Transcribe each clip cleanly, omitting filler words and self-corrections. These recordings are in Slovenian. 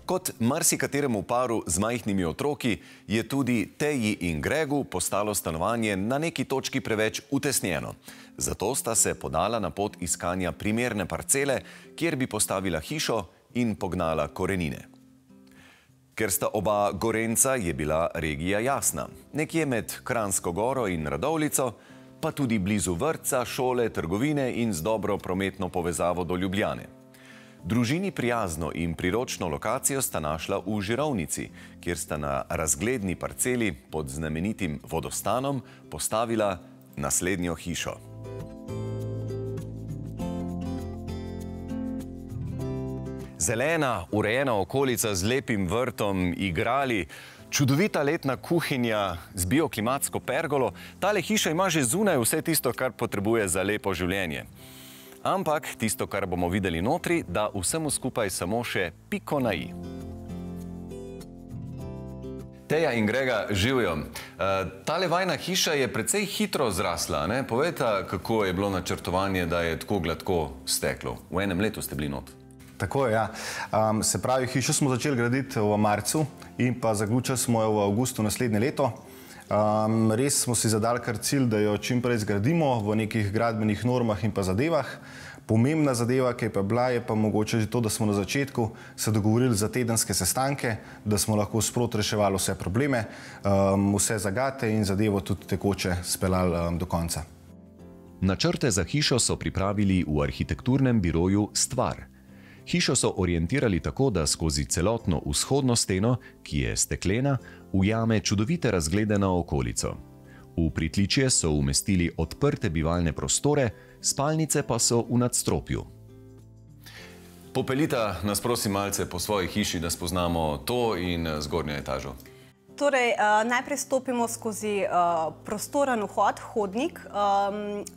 Kot marsikateremu paru z majhnimi otroki je tudi Teji in Gregu postalo stanovanje na neki točki preveč utesnjeno. Zato sta se podala na pot iskanja primerne parcele, kjer bi postavila hišo in pognala korenine. Ker sta oba Gorenjca, je bila regija jasna. Nekje med Kranjsko goro in Radovljico, pa tudi blizu vrtca, šole, trgovine in z dobro prometno povezavo do Ljubljane. Družini prijazno in priročno lokacijo sta našla v Žirovnici, kjer sta na razgledni parceli pod znamenitim vodostanom postavila naslednjo hišo. Zelena, urejena okolica z lepim vrtom, igrali, čudovita letna kuhinja z bioklimatsko pergolo. Tale hiša ima že zunaj vse tisto, kar potrebuje za lepo življenje. Ampak tisto, kar bomo videli notri, da vsemu skupaj samo še piko na i. Teja in Grega, živijo. Tale vajna hiša je precej hitro zrasla, ne? Povejte, kako je bilo načrtovanje, da je tako gladko steklo. V enem letu ste bili not. Tako je, ja. Se pravi, hišo smo začeli graditi v marcu in pa zaključili smo jo v avgustu naslednje leto. Res smo si zadali kar cilj, da jo čim prej zgradimo v nekih gradbenih normah in pa zadevah. Pomembna zadeva, ki je pa bila, je pa mogoče že to, da smo na začetku se dogovorili za tedenske sestanke, da smo lahko sproti reševali vse probleme, vse zagate in zadevo tudi tekoče speljali do konca. Načrte za hišo so pripravili v arhitekturnem biroju Stvar. Hišo so orientirali tako, da skozi celotno vzhodno steno, ki je steklena, ujame čudovite razglede na okolico. V pritličje so umestili odprte bivalne prostore, spalnice pa so v nadstropju. Popeljita nas prosim malce po svoji hiši, da spoznamo to in zgornjo etažo. Torej, najprej stopimo skozi prostoren vhod, hodnik.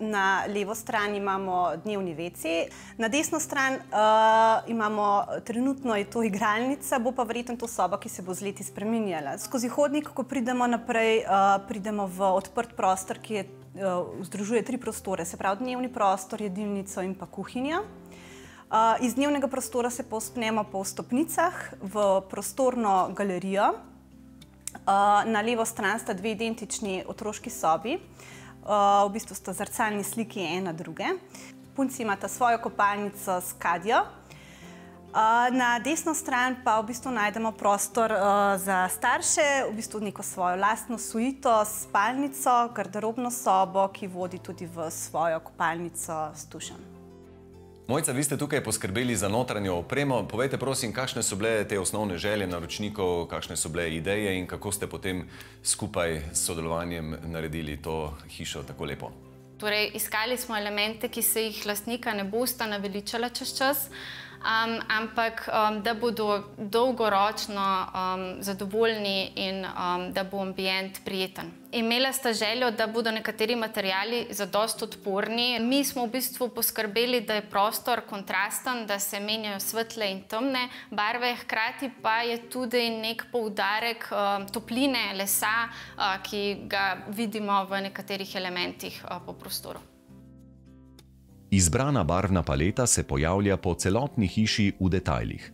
Na levo stran imamo dnevni WC. Na desno stran imamo, trenutno je to igralnica, bo pa verjetno to soba, ki se bo z leti spreminjala. Skozi hodnik, ko pridemo naprej, pridemo v odprt prostor, ki združuje 3 prostore, se pravi dnevni prostor, jedilnico in pa kuhinja. Iz dnevnega prostora se povzpnemo po stopnicah v prostorno galerijo. Na levo stran sta 2 identični otroški sobi, v bistvu sta zrcalni sliki ena druge. Punci imata svojo kopalnico s kadjo. Na desno stran pa v bistvu najdemo prostor za starše, v bistvu neko svojo lastno suito, spalnico, garderobno sobo, ki vodi tudi v svojo kopalnico s tušem. Mojca, vi ste tukaj poskrbeli za notranjo opremo. Povejte prosim, kakšne so bile te osnovne želje naročnikov, kakšne so bile ideje in kako ste potem skupaj s sodelovanjem naredili to hišo tako lepo? Torej, iskali smo elemente, ki se jih lastnika ne bosta naveličala čez čas, ampak da bodo dolgoročno zadovoljni in da bo ambient prijeten. Imela sta željo, da bodo nekateri materiali zadosti odporni. Mi smo v bistvu poskrbeli, da je prostor kontrasten, da se menjajo svetle in temne barve, hkrati pa je tudi nek poudarek topline, lesa, ki ga vidimo v nekaterih elementih po prostoru. Izbrana barvna paleta se pojavlja po celotni hiši v detajlih.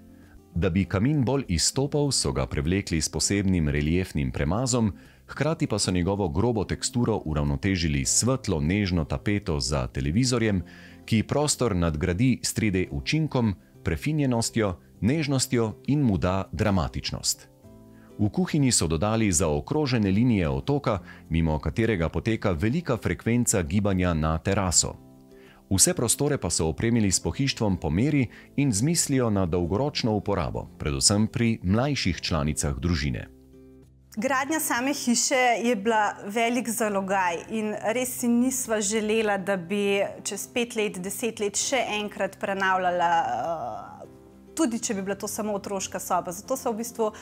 Da bi kamin bolj izstopal, so ga prevlekli s posebnim reliefnim premazom, hkrati pa so njegovo grobo teksturo uravnotežili s svetlo nežno tapeto za televizorjem, ki prostor nadgradi s 3D učinkom, prefinjenostjo, nežnostjo in mu da dramatičnost. V kuhinji so dodali zaokrožene linije otoka, mimo katerega poteka velika frekvenca gibanja na teraso. Vse prostore pa so opremili s pohištvom po meri in z mislijo na dolgoročno uporabo, predvsem pri mlajših članicah družine. Gradnja same hiše je bila velik zalogaj in res si nisva želela, da bi čez 5 let, 10 let še enkrat prenavljala, tudi če bi bila to samo otroška soba. Zato so v bistvu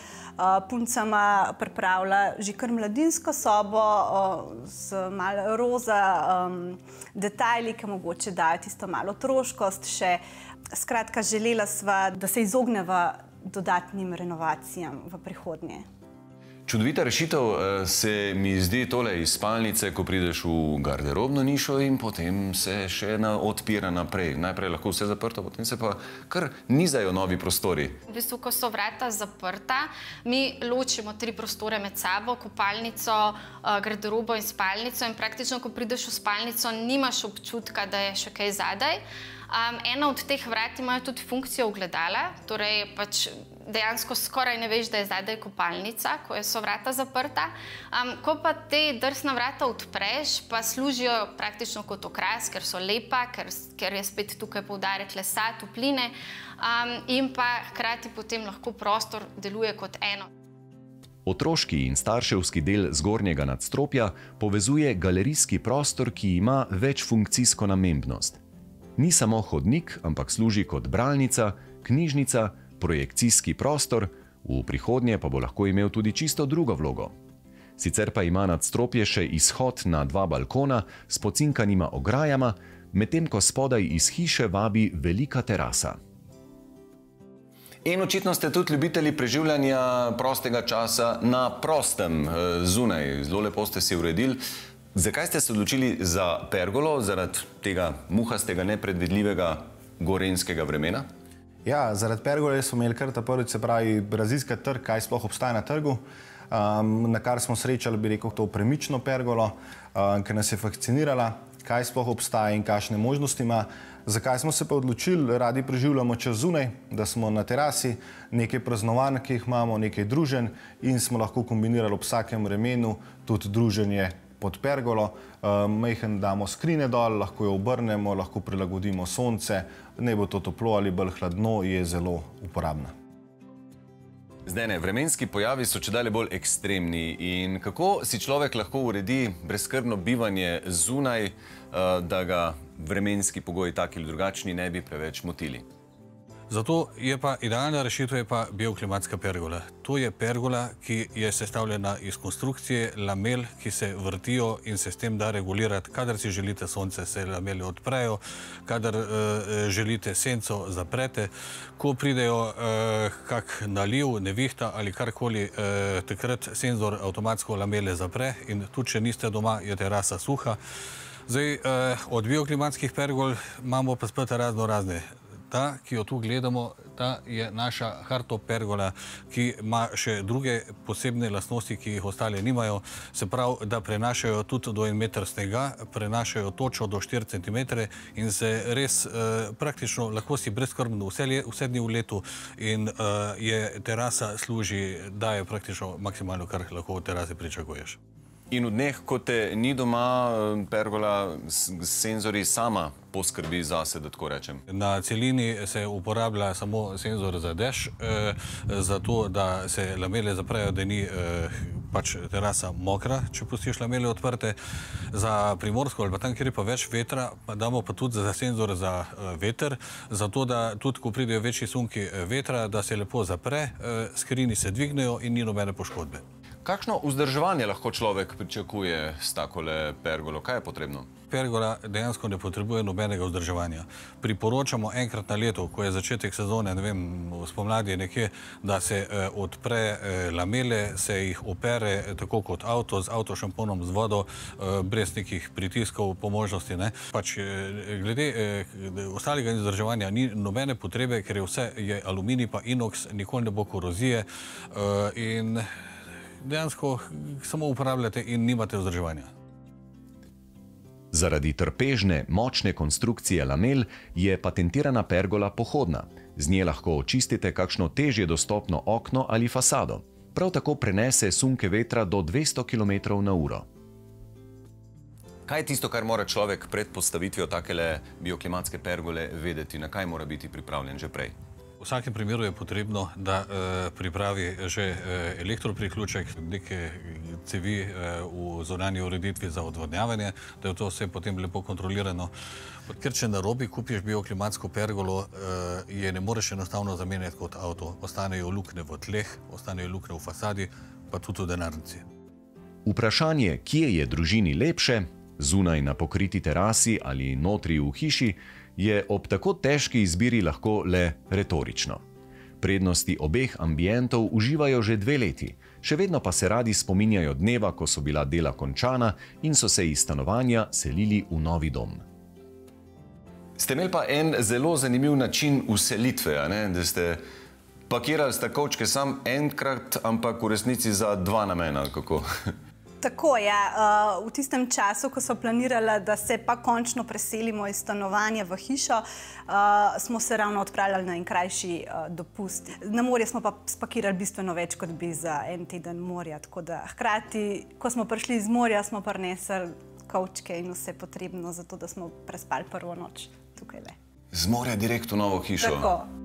puncama pripravila že kar mladinsko sobo z malo roza detajli, ki mogoče dajo tisto malo otroškost še. Skratka, želela sva, da se izogneva dodatnim renovacijam v prihodnje. Čudovita rešitev se mi zdi tole iz spalnice, ko prideš v garderobno nišo in potem se še odpira naprej. Najprej lahko vse zaprto, potem se pa kar nizajo novi prostori. V bistvu, ko so vrata zaprta, mi ločimo 3 prostore med sabo, kopalnico, garderobo in spalnico in praktično, ko prideš v spalnico, nimaš občutka, da je še kaj zadaj. Ena od teh vrat imajo tudi funkcijo ogledala, torej pač dejansko skoraj ne veš, da je zadaj kopalnica, ko so vrata zaprta. Ko pa te drsna vrata odpreš, pa služijo praktično kot okras, ker so lepa, ker je spet tukaj poudarek lesa, topline in pa hkrati potem lahko prostor deluje kot eno. Otroški in starševski del zgornjega nadstropja povezuje galerijski prostor, ki ima večfunkcijsko namembnost. Ni samo hodnik, ampak služi kot bralnica, knjižnica, projekcijski prostor, v prihodnje pa bo lahko imel tudi čisto drugo vlogo. Sicer pa ima nadstropje še izhod na 2 balkona s pocinkanima ograjama, medtem ko spodaj iz hiše vabi velika terasa. In očitno ste tudi ljubitelji preživljanja prostega časa na prostem, zunaj. Zelo lepo ste si uredili. Zakaj ste se odločili za pergolo, zaradi tega muhastega, nepredvidljivega gorenjskega vremena? Ja, zaradi pergole smo imeli kar ta prvič, se pravi, raziskati trg, kaj sploh obstaja na trgu, na kar smo srečali, bi rekel, to premično pergolo, ki nas je fascinirala, kaj sploh obstaja in kakšne možnosti ima. Zakaj smo se pa odločili, radi preživljamo čas zunaj, da smo na terasi, nekaj praznovanj, ki jih imamo, nekaj druženj in smo lahko kombinirali ob vsakem vremenu tudi druženje pod pergolo. Majhen damo skrine dol, lahko jo obrnemo, lahko prilagodimo sonce, ne bo to toplo ali bolj hladno, je zelo uporabna. Zdaj ne, vremenski pojavi so čedalje bolj ekstremni in kako si človek lahko uredi brezskrbno bivanje zunaj, da ga vremenski pogoji taki ali drugačni ne bi preveč motili? Zato je pa idealna rešitev bioklimatska pergola. To je pergola, ki je sestavljena iz konstrukcije lamel, ki se vrtijo in se s tem da regulirati. Kadar si želite sonce, se lameli odprejo, kadar želite senco, zaprete. Ko pridejo kak naliv, nevihta ali karkoli, takrat senzor avtomatsko lamele zapre in tudi, če niste doma, je terasa suha. Zdaj, od bioklimatskih pergol imamo pa spet razne. Ta, ki jo tu gledamo, ta je naša hardtop pergola, ki ima še druge posebne lastnosti, ki jih ostale nimajo. Se pravi, da prenašajo tudi do 1 meter snega, prenašajo točo do 4 centimetre in se res praktično lahko si brezskrbno vse dni v letu in je terasa služi, daje praktično maksimalno, kar lahko v terasi pričakuješ. In v dneh, ko te ni doma, pergola s senzori sama poskrbi zase, da tako rečem? Na celini se uporablja samo senzor za dež, zato da se lamele zaprejo, da ni pač terasa mokra, če pustiš lamele odprte. Za Primorsko ali pa tam, kjer je pa več vetra, damo pa tudi za senzor za veter, zato da tudi, ko pridejo večji sunki vetra, da se lepo zapre, skrini se dvignejo in ni nobene poškodbe. Kakšno vzdrževanje lahko človek pričakuje s takole pergolo? Kaj je potrebno? Pergola dejansko ne potrebuje nobenega vzdrževanja. Priporočamo enkrat na leto, ko je začetek sezone, ne vem, spomladi nekje, da se odpre lamele, se jih opere tako kot avto, z avtošamponom, z vodo, brez nekih pritiskov po možnosti. Pač glede ostalega vzdrževanja ni nobene potrebe, ker je aluminij pa inoks, nikoli ne bo korozije in dejansko samo uporabljate in nimate vzdrževanja. Zaradi trpežne, močne konstrukcije lamel je patentirana pergola pohodna. Z nje lahko očistite kakšno težje dostopno okno ali fasado. Prav tako prenese sunke vetra do 200 km/h. Kaj je tisto, kar mora človek pred postavitvijo takele bioklimatske pergole vedeti? Na kaj mora biti pripravljen že prej? V vsakem primeru je potrebno, da pripravi že elektropriključek, neke cevi v zunanji ureditvi za odvodnjavanje, da je to vse potem lepo kontrolirano. Ker če na robi kupiš bioklimatsko pergolo, je ne moreš enostavno zamenjati kot avto. Ostanejo luknje v tleh, ostanejo luknje v fasadi, pa tudi v denarnici. Vprašanje, kje je družini lepše, zunaj na pokriti terasi ali notri v hiši, je ob tako težki izbiri lahko le retorično. Prednosti obeh ambientov uživajo že 2 leti, še vedno pa se radi spominjajo dneva, ko so bila dela končana in so se iz stanovanja selili v novi dom. Ste imeli pa en zelo zanimiv način vselitve, da ste pakirali kovčke sam enkrat, ampak v resnici za 2 namena, kako? Tako, ja. V tistem času, ko so planirali, da se pa končno preselimo iz stanovanja v hišo, smo se ravno odpravljali na en krajši dopust. Na morje smo pa spakirali bistveno več, kot bi za en teden morja. Tako da hkrati, ko smo prišli iz morja, smo prinesli kovčke in vse potrebno za to, da smo prespali prvo noč tukaj le. Z morja direkt v novo hišo? Tako.